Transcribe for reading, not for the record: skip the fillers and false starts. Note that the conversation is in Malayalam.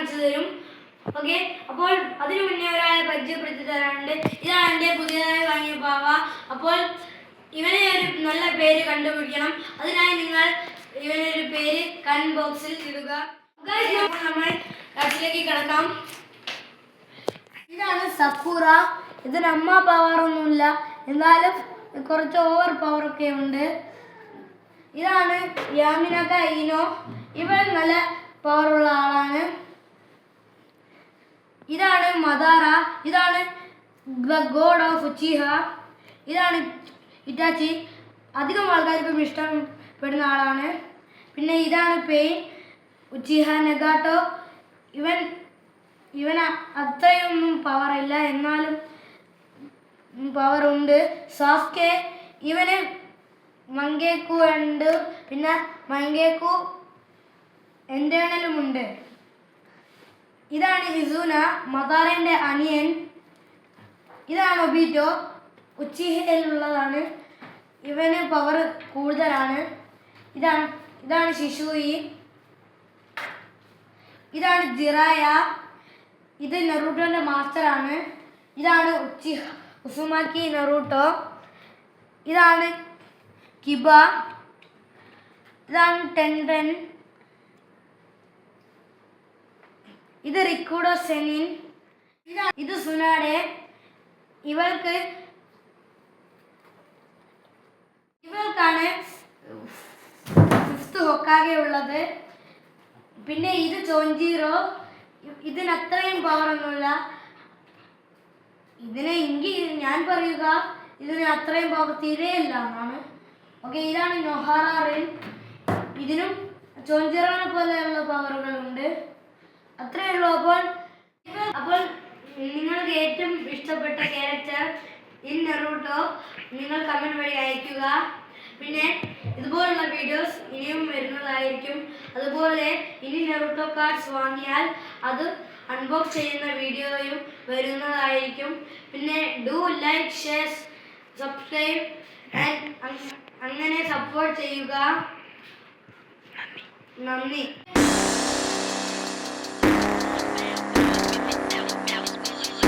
കാണിച്ചു തരും. ഓക്കെ, അപ്പോൾ അതിനു മുന്നേ ഒരാളെ പരിചയപ്പെടുത്തി തരാനുണ്ട്. ഇതാണ് എൻ്റെ പുതിയതായി വാങ്ങിയ പാവ. അപ്പോൾ ഇവനെ ഒരു നല്ല പേര് കണ്ടുപിടിക്കണം. അതിനായി നിങ്ങൾ ഇവനൊരു പേര് കമന്റ് ബോക്സിൽ ഇടുക. നമ്മൾ ക്ലാസ്സിലേക്ക് കിടക്കാം. ഇതാണ് സക്കൂറ. ഇതിന് അമ്മ പവറൊന്നുമില്ല, എന്നാലും കുറച്ച് ഓവർ പവറൊക്കെ ഉണ്ട്. ഇതാണ് യാമിനക ഈനോ. ഇവൻ നല്ല പവറുള്ള ആളാണ്. ഇതാണ് മദാറ. ഇതാണ് ദ ഗോഡ് ഓഫ് ഉച്ചിഹ. ഇതാണ് ഇറ്റാച്ചി. അധികം ആൾക്കാർക്കും ഇഷ്ടപ്പെടുന്ന ആളാണ്. പിന്നെ ഇതാണ് പെയിൻ ഉച്ചിഹ നെഗാട്ടോ. ഇവൻ അത്രയൊന്നും പവറില്ല, എന്നാലും പവറുണ്ട്. സാസ്കെ. ഇവന് മങ്കേക്കു ഉണ്ട്, പിന്നെ മങ്കേക്കു എൻ്റേണലുമുണ്ട്. ഇതാണ് ഇസുന, മദാറയുടെ അനിയൻ. ഇതാണ് ഒബീറ്റോ, ഉച്ചിഹയിലുള്ളതാണ്. ഇവന് പവർ കൂടുതലാണ്. ഇതാണ് ശിശുയി. ഇതാണ് ജിറായ. ഇത് നെറൂട്ടോൻ്റെ മാസ്റ്ററാണ്. ഇതാണ് ഉസുമാക്കി നെറൂട്ടോ. ഇതാണ് കിബ. ഇതാണ് ടെൻഡൻ. ഇത് റിക്കുഡോ സെനിൻ. ഇത് സുനാഡെ. ഇവൾക്കാണ് 5th ഹൊക്കാഗെ ഉള്ളത്. പിന്നെ ഇത് ചോഞ്ചീറോ. ഇതിന് അത്രയും പവറൊന്നുമില്ല. ഞാൻ പറയുക ഇതിന് അത്രയും പവർ തീരെയില്ല എന്നാണ്. ഓക്കെ, ഇതാണ് നൊഹാറ റിൻ. ഇതിനും ചോഞ്ചീറോനെ പോലെയുള്ള പവറുകളുണ്ട്. അത്രയേ ഉള്ളൂ. അപ്പോൾ നിങ്ങൾക്ക് ഏറ്റവും ഇഷ്ടപ്പെട്ട ക്യാരക്ടർ ഇൻ നെറൂട്ടോ നിങ്ങൾ കമൻറ്റ് വഴി അയയ്ക്കുക. പിന്നെ ഇതുപോലുള്ള വീഡിയോസ് ഇനിയും വരുന്നതായിരിക്കും. അതുപോലെ ഇനി നെറൂട്ടോ കാർഡ്സ് വാങ്ങിയാൽ അത് അൺബോക്സ് ചെയ്യുന്ന വീഡിയോയും വരുന്നതായിരിക്കും. പിന്നെ ഡു ലൈക്ക്, ഷെയർ, സബ്സ്ക്രൈബ് അങ്ങനെ സപ്പോർട്ട് ചെയ്യുക. നന്ദി.